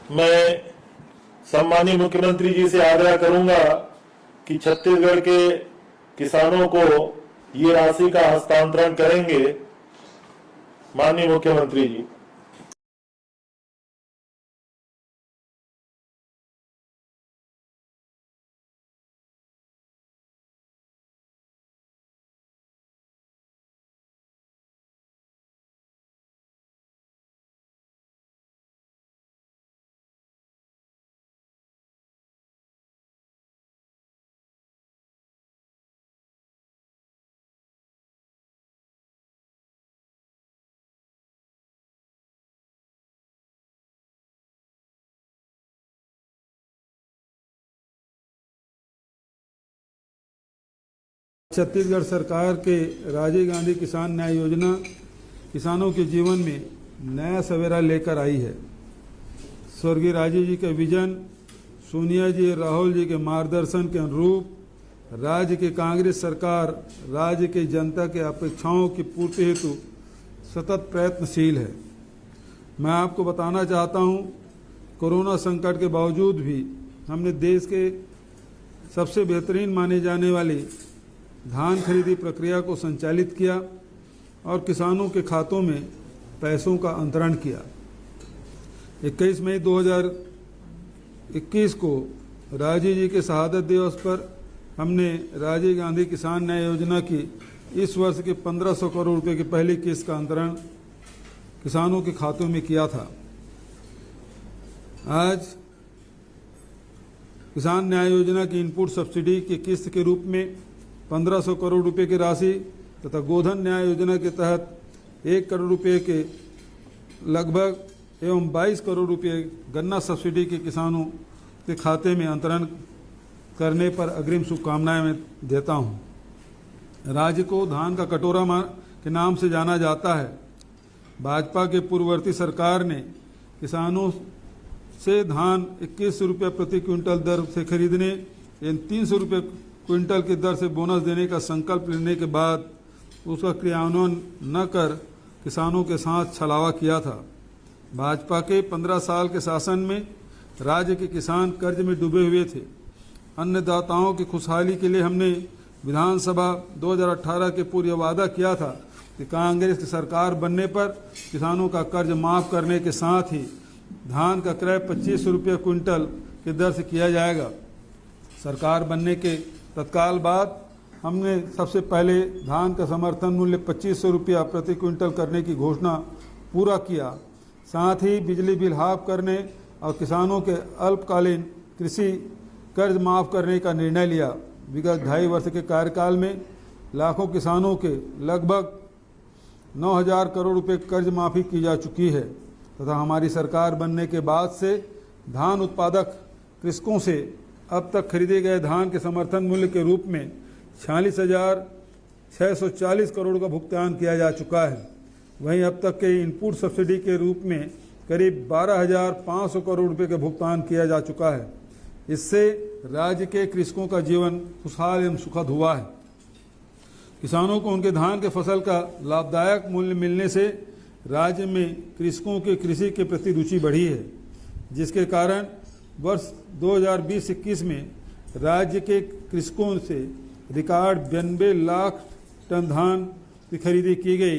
मैं सम्मानीय मुख्यमंत्री जी से आग्रह करूंगा कि छत्तीसगढ़ के किसानों को ये राशि का हस्तांतरण करेंगे। माननीय मुख्यमंत्री जी। छत्तीसगढ़ सरकार के राजीव गांधी किसान न्याय योजना किसानों के जीवन में नया सवेरा लेकर आई है। स्वर्गीय राजीव जी का विजन, सोनिया जी और राहुल जी के मार्गदर्शन के अनुरूप राज्य की कांग्रेस सरकार राज्य की जनता के अपेक्षाओं की पूर्ति हेतु सतत प्रयत्नशील है। मैं आपको बताना चाहता हूं, कोरोना संकट के बावजूद भी हमने देश के सबसे बेहतरीन माने जाने वाली धान खरीदी प्रक्रिया को संचालित किया और किसानों के खातों में पैसों का अंतरण किया। 21 मई 2021 को राजीव जी के शहादत दिवस पर हमने राजीव गांधी किसान न्याय योजना की इस वर्ष के 1500 करोड़ रुपए की पहली किस्त का अंतरण किसानों के खातों में किया था। आज किसान न्याय योजना की इनपुट सब्सिडी की किस्त के रूप में 1500 करोड़ रुपए की राशि तथा गोधन न्याय योजना के तहत 1 करोड़ रुपए के लगभग एवं 22 करोड़ रुपए गन्ना सब्सिडी के किसानों के खाते में अंतरण करने पर अग्रिम शुभकामनाएं मैं देता हूं। राज्य को धान का कटोरा के नाम से जाना जाता है। भाजपा के पूर्ववर्ती सरकार ने किसानों से धान 21 रुपये प्रति क्विंटल दर से खरीदने एवं 300 रुपये क्विंटल की दर से बोनस देने का संकल्प लेने के बाद उसका क्रियान्वयन न कर किसानों के साथ छलावा किया था। भाजपा के 15 साल के शासन में राज्य के किसान कर्ज में डूबे हुए थे। अन्नदाताओं की खुशहाली के लिए हमने विधानसभा 2018 के पूर्व वादा किया था कि कांग्रेस की सरकार बनने पर किसानों का कर्ज माफ करने के साथ ही धान का क्रय 25 रुपये क्विंटल की दर से किया जाएगा। सरकार बनने के तत्काल बाद हमने सबसे पहले धान का समर्थन मूल्य 2500 रुपया प्रति क्विंटल करने की घोषणा पूरा किया। साथ ही बिजली बिल हाफ करने और किसानों के अल्पकालीन कृषि कर्ज माफ करने का निर्णय लिया। विगत 2.5 वर्ष के कार्यकाल में लाखों किसानों के लगभग 9000 करोड़ रुपए कर्ज माफी की जा चुकी है तथा हमारी सरकार बनने के बाद से धान उत्पादक कृषकों से अब तक खरीदे गए धान के समर्थन मूल्य के रूप में 46,640 करोड़ का भुगतान किया जा चुका है। वहीं अब तक के इनपुट सब्सिडी के रूप में करीब 12,500 करोड़ रुपए का भुगतान किया जा चुका है। इससे राज्य के कृषकों का जीवन खुशहाल एवं सुखद हुआ है। किसानों को उनके धान के फसल का लाभदायक मूल्य मिलने से राज्य में कृषकों के कृषि के प्रति रुचि बढ़ी है, जिसके कारण वर्ष 2020-21 में राज्य के कृषकों से रिकॉर्ड 92 लाख टन धान की खरीदी की गई।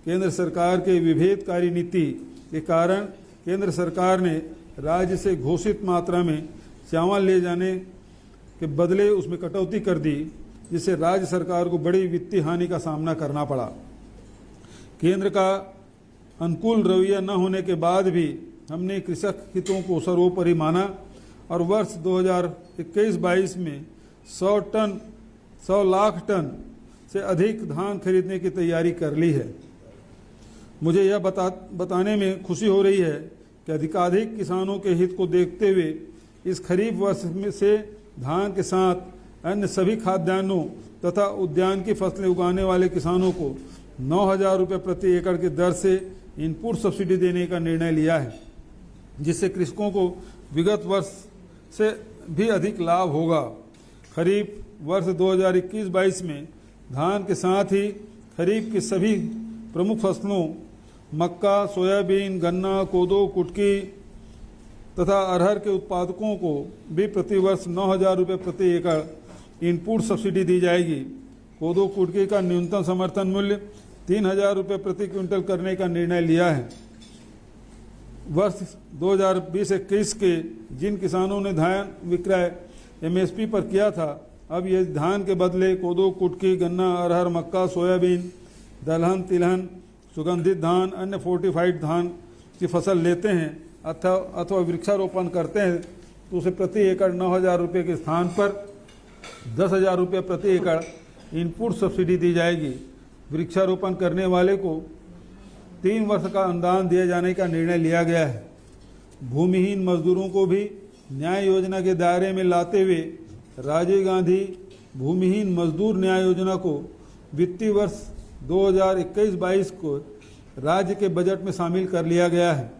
केंद्र सरकार के विभेदकारी नीति के कारण केंद्र सरकार ने राज्य से घोषित मात्रा में चावल ले जाने के बदले उसमें कटौती कर दी, जिससे राज्य सरकार को बड़ी वित्तीय हानि का सामना करना पड़ा। केंद्र का अनुकूल रवैया न होने के बाद भी हमने कृषक हितों को सर्वोपरि माना और वर्ष 2021-22 में 100 लाख टन से अधिक धान खरीदने की तैयारी कर ली है। मुझे यह बताने में खुशी हो रही है कि अधिकाधिक किसानों के हित को देखते हुए इस खरीफ वर्ष में से धान के साथ अन्य सभी खाद्यान्नों तथा उद्यान की फसलें उगाने वाले किसानों को 9,000 रुपये प्रति एकड़ की दर से इनपुट सब्सिडी देने का निर्णय लिया है, जिससे कृषकों को विगत वर्ष से भी अधिक लाभ होगा। खरीफ वर्ष 2021-22 में धान के साथ ही खरीफ की सभी प्रमुख फसलों मक्का, सोयाबीन, गन्ना, कोदो, कुटकी तथा अरहर के उत्पादकों को भी प्रतिवर्ष 9,000 रुपये प्रति एकड़ इनपुट सब्सिडी दी जाएगी। कोदो कुटकी का न्यूनतम समर्थन मूल्य 3,000 रुपये प्रति क्विंटल करने का निर्णय लिया है। वर्ष 2020-21 के जिन किसानों ने धान विक्रय एमएसपी पर किया था, अब ये धान के बदले कोदो कुटकी, गन्ना, अरहर, मक्का, सोयाबीन, दलहन, तिलहन, सुगंधित धान, अन्य फोर्टिफाइड धान की फसल लेते हैं अथवा वृक्षारोपण करते हैं तो उसे प्रति एकड़ 9,000 रुपये के स्थान पर 10,000 रुपये प्रति एकड़ इनपुट सब्सिडी दी जाएगी। वृक्षारोपण करने वाले को 3 वर्ष का अनुदान दिए जाने का निर्णय लिया गया है। भूमिहीन मजदूरों को भी न्याय योजना के दायरे में लाते हुए राजीव गांधी भूमिहीन मजदूर न्याय योजना को वित्तीय वर्ष 2021-22 को राज्य के बजट में शामिल कर लिया गया है।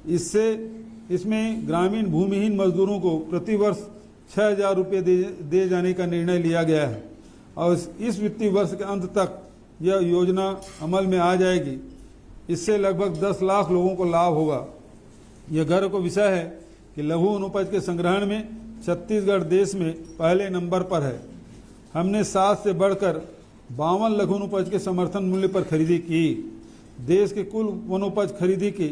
इसमें ग्रामीण भूमिहीन मजदूरों को प्रतिवर्ष 6,000 रुपये दिए जाने का निर्णय लिया गया है और इस वित्तीय वर्ष के अंत तक यह योजना अमल में आ जाएगी। इससे लगभग 10 लाख लोगों को लाभ होगा। यह गर्व का विषय है कि लघु वनोपज के संग्रहण में छत्तीसगढ़ देश में पहले नंबर पर है। हमने 7 से बढ़कर 52 लघु वनोपज के समर्थन मूल्य पर खरीदी की। देश के कुल वनोपज खरीदी की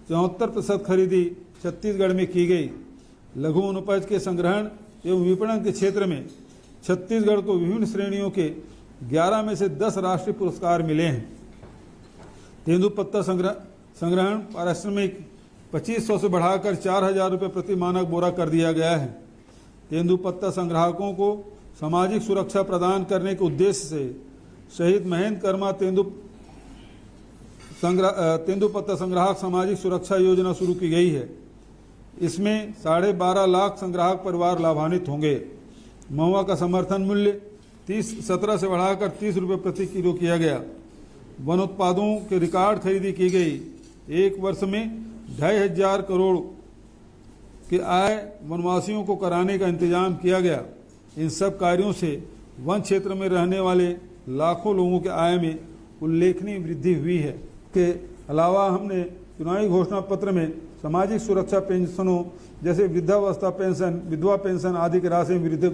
74% खरीदी छत्तीसगढ़ में की गई। लघु वनोपज के संग्रहण एवं विपणन के क्षेत्र में छत्तीसगढ़ को विभिन्न श्रेणियों के 11 में से 10 राष्ट्रीय पुरस्कार मिले हैं। तेंदुपत्ता संग्रहण पारिश्रमिक 2,500 से बढ़ाकर 4,000 रुपये प्रति मानक बोरा कर दिया गया है। तेंदुपत्ता संग्राहकों को सामाजिक सुरक्षा प्रदान करने के उद्देश्य से शहीद महेंद्र कर्मा तेंदुपत्ता संग्राहक सामाजिक सुरक्षा योजना शुरू की गई है। इसमें 12.5 लाख संग्राहक परिवार लाभान्वित होंगे। महुआ का समर्थन मूल्य 17 से बढ़ाकर 30 रुपये प्रति किलो किया गया। वन उत्पादों के रिकॉर्ड खरीदी की गई। एक वर्ष में 2,500 करोड़ की आय वनवासियों को कराने का इंतजाम किया गया। इन सब कार्यों से वन क्षेत्र में रहने वाले लाखों लोगों के आय में उल्लेखनीय वृद्धि हुई है। के अलावा हमने चुनावी घोषणा पत्र में सामाजिक सुरक्षा पेंशनों जैसे वृद्धावस्था पेंशन, विधवा पेंशन आदि की राशि में वृद्धि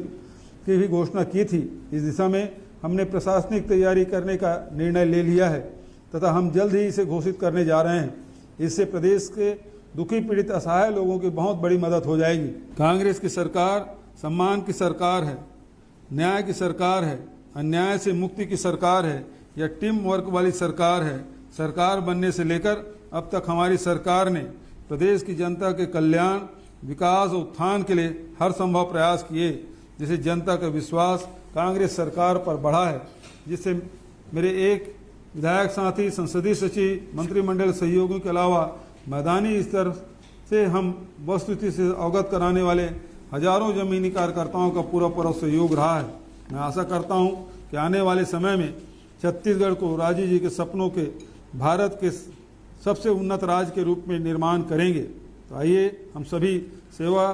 की भी घोषणा की थी। इस दिशा में हमने प्रशासनिक तैयारी करने का निर्णय ले लिया है तथा हम जल्द ही इसे घोषित करने जा रहे हैं। इससे प्रदेश के दुखी पीड़ित असहाय लोगों की बहुत बड़ी मदद हो जाएगी। कांग्रेस की सरकार सम्मान की सरकार है, न्याय की सरकार है, अन्याय से मुक्ति की सरकार है, यह टीम वर्क वाली सरकार है। सरकार बनने से लेकर अब तक हमारी सरकार ने प्रदेश की जनता के कल्याण, विकास और उत्थान के लिए हर संभव प्रयास किए, जिससे जनता का विश्वास कांग्रेस सरकार पर बढ़ा है। जिससे मेरे एक विधायक साथी, संसदीय सचिव, मंत्रिमंडल सहयोगियों के अलावा मैदानी स्तर से हम वस्तुस्थिति से अवगत कराने वाले हजारों जमीनी कार्यकर्ताओं का पूरा सहयोग रहा है। मैं आशा करता हूं कि आने वाले समय में छत्तीसगढ़ को राजीव जी के सपनों के भारत के सबसे उन्नत राज्य के रूप में निर्माण करेंगे। तो आइए हम सभी सेवा,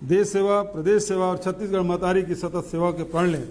देश सेवा, प्रदेश सेवा और छत्तीसगढ़ महतारी की सतत सेवा के प्रण लें।